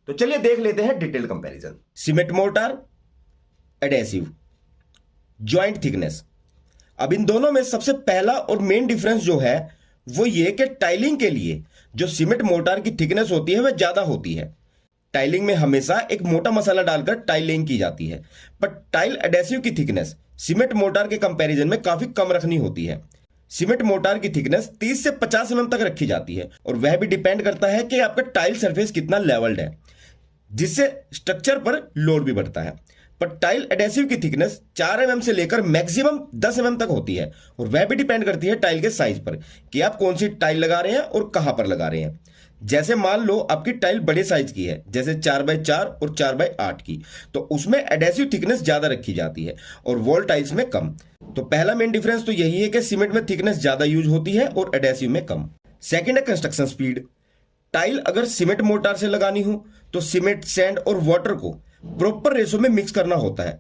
तो चलिए देख लेते हैं detail comparison. Cement mortar, adhesive, joint thickness. अब इन दोनों में सबसे पहला और मेन डिफरेंस जो है वो ये कि टाइलिंग के लिए जो सीमेंट मोर्टार की थिकनेस होती है वह ज्यादा होती है। टाइलिंग में हमेशा एक मोटा मसाला डालकर टाइलिंग की जाती है, पर टाइल एडेसिव की थिकनेस सीमेंट मोर्टार के कंपैरिजन में काफी कम रखनी होती है। सीमेंट मोर्टार की थिकनेस 30 से 50 mm तक रखी जाती है और वह भी डिपेंड करता है कि आपका टाइल सरफेस कितना लेवल्ड है, जिससे स्ट्रक्चर पर लोड भी बढ़ता है। पर टाइल एडेसिव की थिकनेस 4 mm से लेकर मैक्सिमम 10 mm तक होती है और वह भी डिपेंड करती है टाइल के साइज पर कि आप कौन सी टाइल लगा रहे हैं और कहां पर लगा रहे हैं। जैसे मान लो आपकी टाइल बड़े साइज की है, जैसे 4x4 और 4x8 की, तो उसमें एडेसिव थिकनेस ज्यादा रखी जाती है और वॉल टाइल्स में कम। तो पहला मेन डिफरेंस तो यही है कि सीमेंट में थिकनेस ज्यादा यूज होती है और एडेसिव में कम। सेकंड है कंस्ट्रक्शन स्पीड। टाइल अगर सीमेंट मोर्टार से लगानी हो तो सीमेंट, सैंड और वाटर को प्रॉपर रेशो में मिक्स करना होता है,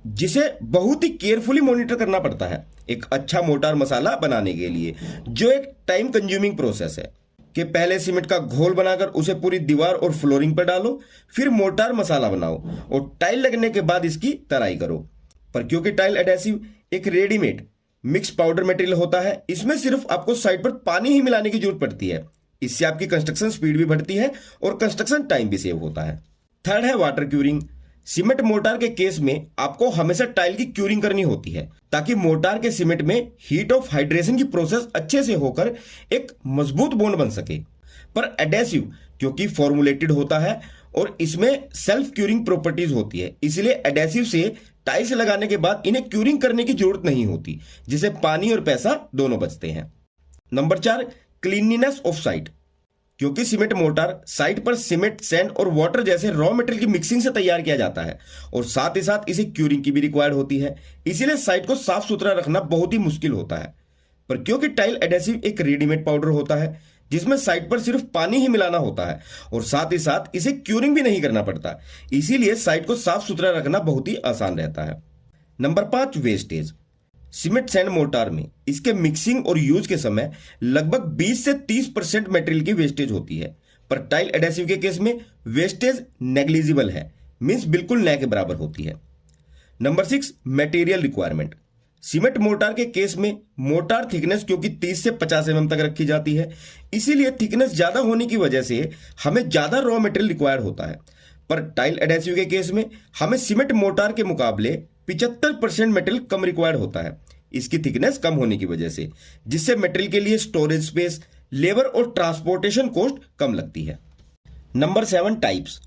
जिसे बहुत ही केयरफुली मॉनिटर करना पड़ता है एक अच्छा मोर्टार मसाला बनाने के लिए, जो एक टाइम कंज्यूमिंग प्रोसेस है कि पहले सीमेंट का घोल बनाकर उसे पूरी दीवार और फ्लोरिंग पर डालो, फिर मोर्टार मसाला बनाओ और टाइल लगने के बाद इसकी तराई करो। पर क्योंकि टाइल एडेसिव एक रेडीमेड मिक्स पाउडर मटेरियल होता है, इसमें सिर्फ आपको साइड पर पानी ही मिलाने की जरूरत पड़ती है। इससे आपकी कंस्ट्रक्शन स्पीड भी बढ़ती है और कंस्ट्रक्शन टाइम भी सेव होता है। थर्ड है वाटर क्यूरिंग। सीमेंट मोर्टार के केस में आपको हमेशा टाइल की क्यूरिंग करनी होती है ताकि मोर्टार के सीमेंट में हीट ऑफ हाइड्रेशन की प्रोसेस अच्छे से होकर एक मजबूत बॉन्ड बन सके। पर एडेसिव क्योंकि फॉर्मुलेटेड होता है और इसमें सेल्फ क्यूरिंग प्रॉपर्टीज होती है, इसलिए एडेसिव से टाइल्स लगाने के बाद इन्हें क्यूरिंग करने की जरूरत नहीं होती, जिससे पानी और पैसा दोनों बचते हैं। Number 4, cleanliness of site. क्योंकि सीमेंट मोर्टार साइट पर सीमेंट, सैंड और वाटर जैसे रॉ मटेरियल की मिक्सिंग से तैयार किया जाता है और साथ ही साथ इसे क्यूरिंग की भी रिक्वायर्ड होती है, इसीलिए साइट को साफ सुथरा रखना बहुत ही मुश्किल होता है। पर क्योंकि टाइल एडेसिव एक रेडीमेड पाउडर होता है जिसमें साइट पर सिर्फ पानी ही मिलाना होता है और साथ ही साथ इसे क्यूरिंग भी नहीं करना पड़ता, इसीलिए साइट को साफ सुथरा रखना बहुत ही आसान रहता है। Number 5, wastage. Cement sand mortar में इसके मिक्सिंग और यूज के समय लगभग 20 से 30% मटेरियल की वेस्टेज होती है, पर टाइल एडेसिव के केस में वेस्टेज नेग्लिजिबल है, मींस बिल्कुल न के बराबर होती है। Number 6, material requirement. Cement mortar के केस में मोर्टार थिकनेस क्योंकि 30 से 50 mm तक रखी जाती है, इसीलिए थिकनेस ज्यादा होने की वजह से हमें ज्यादा रॉ मटेरियल रिक्वायर्ड होता है। पर टाइल एडेसिव के केस में हमें सीमेंट मोर्टार के मुकाबले 75% मटेरियल कम रिक्वायर्ड होता है, इसकी थिकनेस कम होने की वजह से, जिससे मटेरियल के लिए स्टोरेज स्पेस, लेबर और ट्रांसपोर्टेशन कॉस्ट कम लगती है। Number 7, types.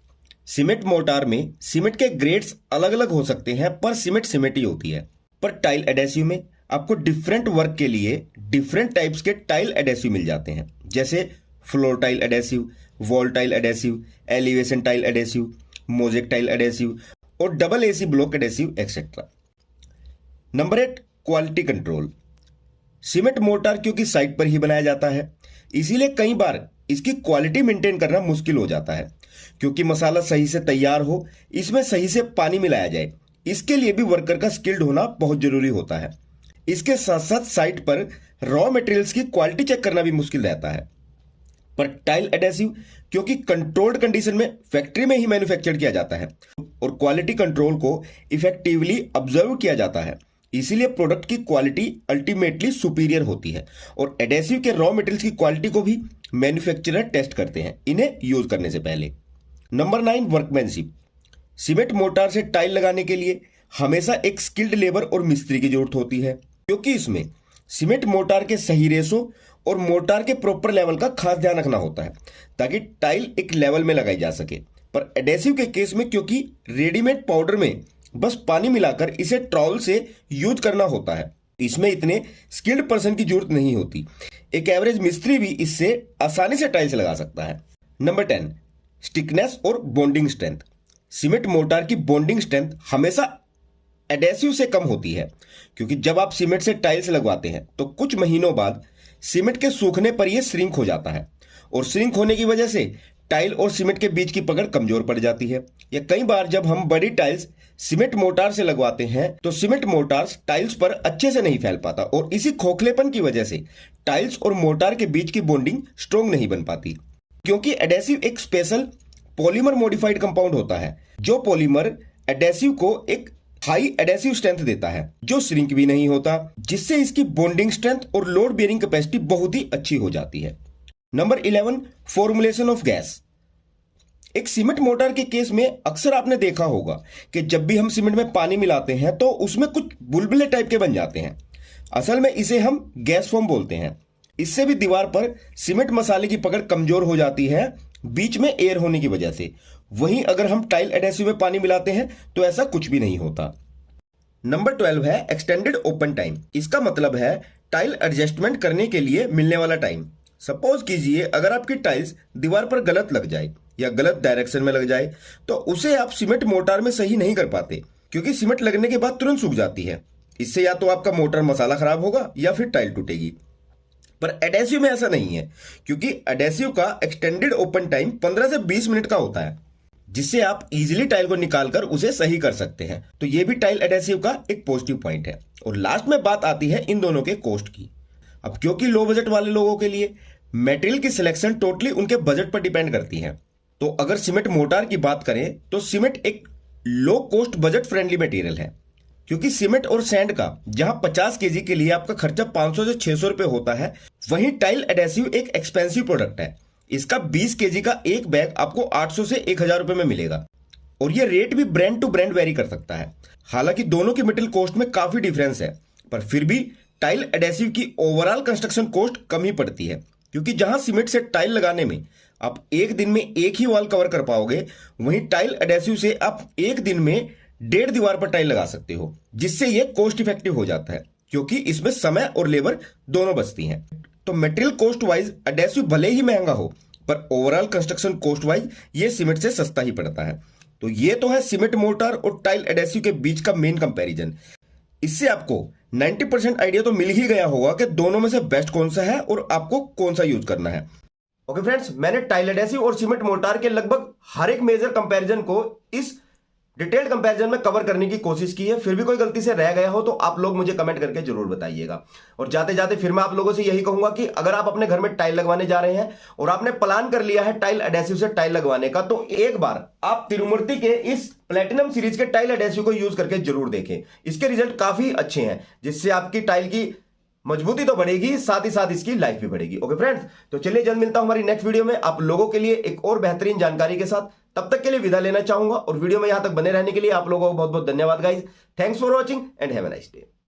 सीमेंट मोर्टार में सीमेंट के ग्रेड्स अलग अलग हो सकते हैं, पर सीमेंट ही होती है। पर टाइल एडेसिव में आपको डिफरेंट वर्क के लिए डिफरेंट टाइप्स के टाइल एडेसिव मिल जाते हैं, जैसे floor tile adhesive, wall tile adhesive, elevation tile adhesive, mosaic tile adhesive और double AC block adhesive etcetera. Number 8, quality control. Cement mortar क्योंकि साइट पर ही बनाया जाता है, इसीलिए कई बार इसकी क्वालिटी मेंटेन करना मुश्किल हो जाता है। क्योंकि मसाला सही से तैयार हो, इसमें सही से पानी मिलाया जाए, इसके लिए भी वर्कर का स्किल्ड होना बहुत जरूरी होता है। इसके साथ साथ साइट पर रॉ मटेरियल्स की क्वालिटी चेक करना भी मुश्किल रहता है। पर टाइल एडेसिव क्योंकि कंट्रोल्ड कंडीशन में फैक्ट्री में ही मैन्युफैक्चर किया जाता है और क्वालिटी कंट्रोल को इफेक्टिवली ऑब्जर्व किया जाता है, इसीलिए प्रोडक्ट की क्वालिटी अल्टीमेटली सुपीरियर होती है और एडेसिव के रॉ मटेरियल्स की क्वालिटी को भी मैन्युफैक्चरर टेस्ट करते हैं इन्हें यूज करने से पहले। Number 9, workmanship. सीमेंट मोर्टार से टाइल लगाने के लिए हमेशा एक स्किल्ड लेबर और मिस्त्री की जरूरत होती है, क्योंकि इसमें सीमेंट मोर्टार के सही रेशो और मोर्टार के प्रॉपर लेवल का खास ध्यान रखना होता है ताकि टाइल एक लेवल में लगाई जा सके। पर एडेसिव के केस में क्योंकि रेडीमेड पाउडर में बस पानी मिलाकर इसे ट्रॉल से यूज करना होता है, इसमें इतने स्किल्ड पर्सन की जरूरत नहीं होती। एक एवरेज मिस्त्री भी इससे आसानी से टाइल्स लगा सकता है। नंबर 10, स्टिकनेस और बॉन्डिंग स्ट्रेंथ। सीमेंट मोर्टार की बॉन्डिंग स्ट्रेंथ हमेशा एडेसिव से कम होती है, क्योंकि जब आप सीमेंट से टाइल्स लगवाते हैं तो कुछ महीनों बाद सीमेंट के सूखने पर यह श्रिंक हो जाता है और श्रिंक होने की वजह से टाइल और सीमेंट के बीच की पकड़ कमजोर पड़ जाती है। या कई बार जब हम बड़ी टाइल्स सीमेंट मोर्टार से लगवाते हैं तो सीमेंट मोर्टार टाइल्स पर अच्छे से नहीं फैल पाता और इसी खोखलेपन की वजह से टाइल्स और मोर्टार के बीच की बॉन्डिंग स्ट्रॉन्ग नहीं बन पाती। क्योंकि एडेसिव एक स्पेशल पॉलीमर मॉडिफाइड कंपाउंड होता है, जो पॉलीमर एडेसिव को एक हाई एडेसिव स्ट्रेंथ देता है, जो श्रिंक भी नहीं होता, जिससे इसकी बॉन्डिंग स्ट्रेंथ और लोड बेयरिंग कैपेसिटी बहुत ही अच्छी हो जाती है। Number 11, formulation of gas. एक सीमेंट मोटर के केस में अक्सर आपने देखा होगा कि जब भी हम सीमेंट में पानी मिलाते हैं तो उसमें कुछ बुलबुले टाइप के बन जाते हैं। असल में इसे हम गैस फॉर्म बोलते हैं। इससे भी दीवार पर सीमेंट मसाले की पकड़ कमजोर हो जाती है बीच में एयर होने की वजह से। वहीं अगर हम टाइल एडेसिव में पानी मिलाते हैं तो ऐसा कुछ भी नहीं होता। नंबर 12 है एक्सटेंडेड ओपन टाइम। इसका मतलब है टाइल एडजस्टमेंट करने के लिए मिलने वाला टाइम। सपोज कीजिए अगर आपकी टाइल्स दीवार पर गलत लग जाए या गलत डायरेक्शन में लग जाए तो उसे आप सीमेंट मोर्टार में सही नहीं कर पाते, क्योंकि सीमेंट लगने के बाद तुरंत सूख जाती है। इससे या तो आपका मोटर मसाला खराब होगा या फिर टाइल टूटेगी। पर एडेसिव में ऐसा नहीं है, क्योंकि एडेसिव का एक्सटेंडेड ओपन टाइम 15 से 20 मिनट का होता है, जिससे आप इजीली टाइल को निकालकर उसे सही कर सकते हैं। तो यह भी टाइल एडेसिव का एक पॉजिटिव पॉइंट है। और लास्ट में बात आती है इन दोनों के कॉस्ट की। अब क्योंकि लो बजट वाले लोगों के लिए मटेरियल की सिलेक्शन टोटली उनके बजट पर डिपेंड करती है। तो अगर सीमेंट मोर्टार की बात करें तो सीमेंट एक low cost budget friendly material है, क्योंकि सीमेंट और सैंड का जहां 50 केजी के लिए आपका खर्चा 500 से 600 रुपए होता है, वहीं टाइल एडेसिव एक एक्सपेंसिव प्रोडक्ट है। इसका 20 केजी का एक बैग आपको 800 से 1000 रुपए में मिलेगा। और यह रेट भी ब्रांड टू ब्रांड वेरी कर सकता है। हालांकि दोनों की मटेरियल कॉस्ट में काफी डिफरेंस है, पर फिर भी टाइल एडेसिव की ओवरऑल कंस्ट्रक्शन कॉस्ट कम ही पड़ती है, क्योंकि जहां सीमेंट से टाइल लगाने में आप एक दिन में एक ही वॉल कवर कर पाओगे, वहीं टाइल एडेसिव से आप एक दिन में 1.5 दीवार पर टाइल लगा सकते हो, जिससे यह कॉस्ट इफेक्टिव हो जाता है, क्योंकि इसमें समय और लेबर दोनों बचती हैं। तो मटेरियल कॉस्ट वाइज एडेसिव भले ही महंगा हो, पर ओवरऑल कंस्ट्रक्शन कॉस्ट वाइज ये सीमेंट से सस्ता ही पड़ता है। तो ये तो है सीमेंट मोर्टार और टाइल एडेसिव के बीच का मेन कंपैरिजन। इससे आपको 90% आइडिया तो मिल ही गया होगा कि दोनों में से बेस्ट कौन सा है और आपको कौन सा यूज करना है। ओके फ्रेंड्स, मैंने टाइल एडेसिव और सीमेंट मोर्टार के लगभग हर एक मेजर कंपैरिजन को इस डिटेल्ड कंपैरिजन में कवर करने की कोशिश की है। फिर भी कोई गलती से रह गया हो तो आप लोग मुझे कमेंट करके जरूर बताइएगा। और जाते जाते फिर मैं आप लोगों से यही कहूंगा कि अगर आप अपने घर में टाइल लगवाने जा रहे हैं और आपने प्लान कर लिया है टाइल एडेसिव से टाइल लगवाने का, तो एक बार आप तिरुमूर्ति के इस प्लेटिनम सीरीज के टाइल एडेसिव को यूज करके जरूर देखें। इसके रिजल्ट काफी अच्छे हैं, जिससे आपकी टाइल की मजबूती तो बढ़ेगी, साथ ही साथ इसकी लाइफ भी बढ़ेगी। ओके फ्रेंड्स, तो चलिए जल्द मिलता हूं हमारी नेक्स्ट वीडियो में आप लोगों के लिए एक और बेहतरीन जानकारी के साथ। तब तक के लिए विदा लेना चाहूंगा और वीडियो में यहां तक बने रहने के लिए आप लोगों को बहुत बहुत धन्यवाद guys. Thanks for watching and have a nice day.